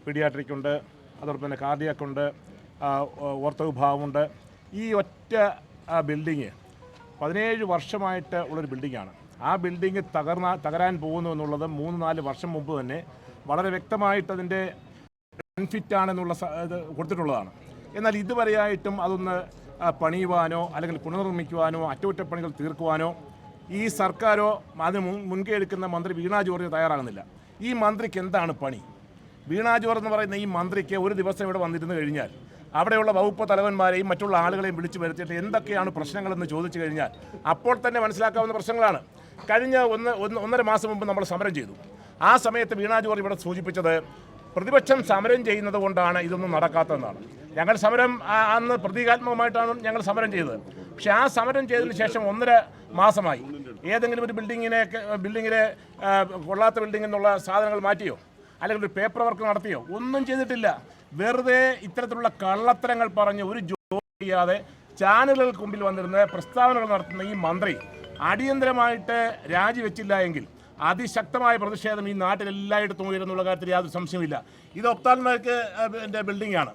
Paediatric ഉണ്ട്, അതോടൊപ്പം തന്നെ കാർഡിയാക് ഉണ്ട്, ഓർത്തോ വിഭാഗമുണ്ട്. ഈ ഒറ്റ ബിൽഡിങ് 17 വർഷമായിട്ട് ഉള്ളൊരു ബിൽഡിങ്ങാണ്. ആ ബിൽഡിങ് തകരാൻ പോകുന്നു എന്നുള്ളത് 3-4 വർഷം മുമ്പ് തന്നെ വളരെ വ്യക്തമായിട്ട് അതിൻ്റെ അൺഫിറ്റാണെന്നുള്ള ഇത് കൊടുത്തിട്ടുള്ളതാണ്. എന്നാൽ ഇതുവരെയായിട്ടും അതൊന്ന് പണിയുവാനോ അല്ലെങ്കിൽ പുനർനിർമ്മിക്കുവാനോ അറ്റകുറ്റപ്പണികൾ തീർക്കുവാനോ ഈ സർക്കാരോ അതിന് മുൻകൈ എടുക്കുന്ന മന്ത്രി വീണ ജോർജ് തയ്യാറാകുന്നില്ല. ഈ മന്ത്രിക്ക് എന്താണ് പണി? വീണ ജോർജ് എന്ന് പറയുന്ന ഈ മന്ത്രിക്ക് ഒരു ദിവസം ഇവിടെ വന്നിരുന്നു കഴിഞ്ഞാൽ അവിടെയുള്ള വകുപ്പ് തലവന്മാരെയും മറ്റുള്ള ആളുകളെയും വിളിച്ചു വരുത്തിയിട്ട് എന്തൊക്കെയാണ് പ്രശ്നങ്ങളെന്ന് ചോദിച്ചു കഴിഞ്ഞാൽ അപ്പോൾ തന്നെ മനസ്സിലാക്കാവുന്ന പ്രശ്നങ്ങളാണ്. കഴിഞ്ഞ 1.5 മാസം മുമ്പ് നമ്മൾ സമരം ചെയ്തു. ആ സമയത്ത് വീണ ജോർജ് ഇവിടെ സൂചിപ്പിച്ചത് പ്രതിപക്ഷം സമരം ചെയ്യുന്നത് കൊണ്ടാണ് ഇതൊന്നും നടക്കാത്തതെന്നാണ്. ഞങ്ങൾ സമരം അന്ന് പ്രതീകാത്മകമായിട്ടാണ് ഞങ്ങൾ സമരം ചെയ്തത്. പക്ഷേ ആ സമരം ചെയ്തതിന് ശേഷം 1.5 മാസമായി ഏതെങ്കിലും ഒരു ബിൽഡിങ്ങിലെ കൊള്ളാത്ത ബിൽഡിങ്ങിൽ നിന്നുള്ള സാധനങ്ങൾ മാറ്റിയോ അല്ലെങ്കിൽ ഒരു പേപ്പർ വർക്ക് നടത്തിയോ? ഒന്നും ചെയ്തിട്ടില്ല. വെറുതെ ഇത്തരത്തിലുള്ള കള്ളത്തരങ്ങൾ പറഞ്ഞ് ഒരു ജോലി ചെയ്യാതെ ചാനലുകൾക്ക് മുമ്പിൽ വന്നിരുന്ന പ്രസ്താവനകൾ നടത്തുന്ന ഈ മന്ത്രി അടിയന്തരമായിട്ട് രാജിവെച്ചില്ല എങ്കിൽ അതിശക്തമായ പ്രതിഷേധം ഈ നാട്ടിൽ എല്ലായിടത്തും ഉയരുന്നുള്ള കാര്യത്തിൽ യാതൊരു സംശയമില്ല. ഇത് ഒപ്താൽമോക്ക് ബിൽഡിങ്ങാണ്.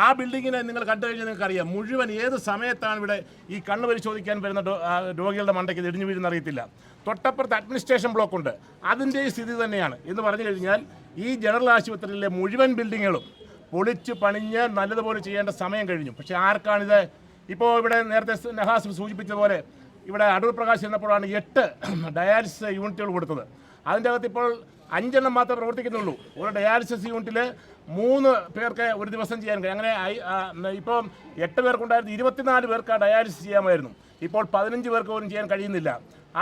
ആ ബിൽഡിങ്ങിനെ നിങ്ങൾ കണ്ടു കഴിഞ്ഞാൽ നിങ്ങൾക്കറിയാം മുഴുവൻ ഏത് സമയത്താണ് ഇവിടെ ഈ കണ്ണ് പരിശോധിക്കാൻ വരുന്ന രോഗികളുടെ മണ്ടയ്ക്ക് ഇടിഞ്ഞു വീഴുന്ന അറിയത്തില്ല. തൊട്ടപ്പുറത്ത് അഡ്മിനിസ്ട്രേഷൻ ബ്ലോക്കുണ്ട്, അതിൻ്റെ സ്ഥിതി തന്നെയാണ് എന്ന് പറഞ്ഞു കഴിഞ്ഞാൽ ഈ ജനറൽ ആശുപത്രിയിലെ മുഴുവൻ ബിൽഡിങ്ങുകളും പൊളിച്ച് പണിഞ്ഞ് നല്ലതുപോലെ ചെയ്യേണ്ട സമയം കഴിഞ്ഞു. പക്ഷേ ആർക്കാണിത്? ഇപ്പോൾ ഇവിടെ നേരത്തെ നഹാസ് സൂചിപ്പിച്ചതുപോലെ ഇവിടെ അടൂർ പ്രകാശ് ചെന്നപ്പോഴാണ് 8 ഡയാലിസിസ് യൂണിറ്റുകൾ കൊടുത്തത്. അതിൻ്റെ അകത്ത് ഇപ്പോൾ 5 എണ്ണം മാത്രമേ പ്രവർത്തിക്കുന്നുള്ളൂ. ഒരു ഡയാലിസിസ് യൂണിറ്റിൽ 3 പേർക്ക് ഒരു ദിവസം ചെയ്യാൻ കഴിയും. അങ്ങനെ ഇപ്പം 8 പേർക്കുണ്ടായിരുന്നു 24 പേർക്ക് ഡയാലിസിസ് ചെയ്യാമായിരുന്നു. ഇപ്പോൾ 15 പേർക്ക് പോലും ചെയ്യാൻ കഴിയുന്നില്ല.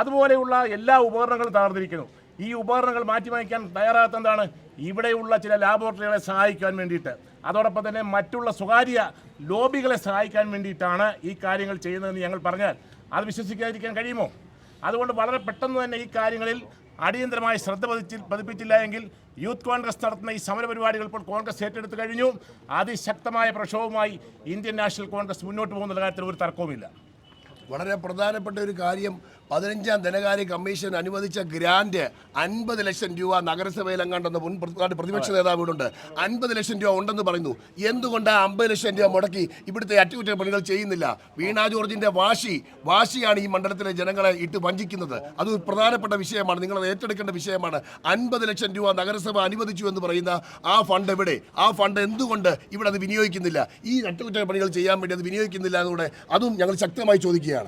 അതുപോലെയുള്ള എല്ലാ ഉപകരണങ്ങളും തകർന്നിരിക്കുന്നു. ഈ ഉപകരണങ്ങൾ മാറ്റിവാങ്ങിക്കാൻ തയ്യാറാകാത്ത എന്താണ്? ഇവിടെയുള്ള ചില ലാബോറട്ടറികളെ സഹായിക്കാൻ വേണ്ടിയിട്ട്, അതോടൊപ്പം തന്നെ മറ്റുള്ള സ്വകാര്യ ലോബികളെ സഹായിക്കാൻ വേണ്ടിയിട്ടാണ് ഈ കാര്യങ്ങൾ ചെയ്യുന്നതെന്ന് ഞങ്ങൾ പറഞ്ഞാൽ അത് വിശ്വസിക്കാതിരിക്കാൻ കഴിയുമോ? അതുകൊണ്ട് വളരെ പെട്ടെന്ന് തന്നെ ഈ കാര്യങ്ങളിൽ അടിയന്തരമായി ശ്രദ്ധ പതിപ്പിച്ചില്ല എങ്കിൽ യൂത്ത് കോൺഗ്രസ് നടത്തുന്ന ഈ സമരപരിപാടികൾ ഇപ്പോൾ കോൺഗ്രസ് ഏറ്റെടുത്ത് കഴിഞ്ഞു. അതിശക്തമായ പ്രക്ഷോഭവുമായി ഇന്ത്യൻ നാഷണൽ കോൺഗ്രസ് മുന്നോട്ട് പോകുന്ന കാര്യത്തിൽ ഒരു തർക്കവുമില്ല. വളരെ പ്രധാനപ്പെട്ട ഒരു കാര്യം, 15ാം ധനകാര്യ കമ്മീഷൻ അനുവദിച്ച ഗ്രാന്റ് 50 ലക്ഷം രൂപ നഗരസഭയിലെങ്ങാണ്ടെന്ന് മുൻ പ്രതിപക്ഷ നേതാവിടുണ്ട്. 50 ലക്ഷം രൂപ ഉണ്ടെന്ന് പറയുന്നു. എന്തുകൊണ്ട് 50 ലക്ഷം രൂപ മുടക്കി ഇവിടുത്തെ അറ്റകുറ്റപ്പണികൾ ചെയ്യുന്നില്ല? വീണ ജോർജിന്റെ വാശിയാണ് ഈ മണ്ഡലത്തിലെ ജനങ്ങളെ ഇട്ട് വഞ്ചിക്കുന്നത്. അത് ഒരു പ്രധാനപ്പെട്ട വിഷയമാണ്, നിങ്ങളത് ഏറ്റെടുക്കേണ്ട വിഷയമാണ്. 50 ലക്ഷം രൂപ നഗരസഭ അനുവദിച്ചു എന്ന് പറയുന്ന ആ ഫണ്ട് എവിടെ? ആ ഫണ്ട് എന്തുകൊണ്ട് ഇവിടെ അത് വിനിയോഗിക്കുന്നില്ല? ഈ അറ്റകുറ്റപ്പണികൾ ചെയ്യാൻ വേണ്ടി അത് വിനിയോഗിക്കുന്നില്ല എന്നുകൂടെ അതും ഞങ്ങൾ ശക്തമായി ചോദിക്കുകയാണ്.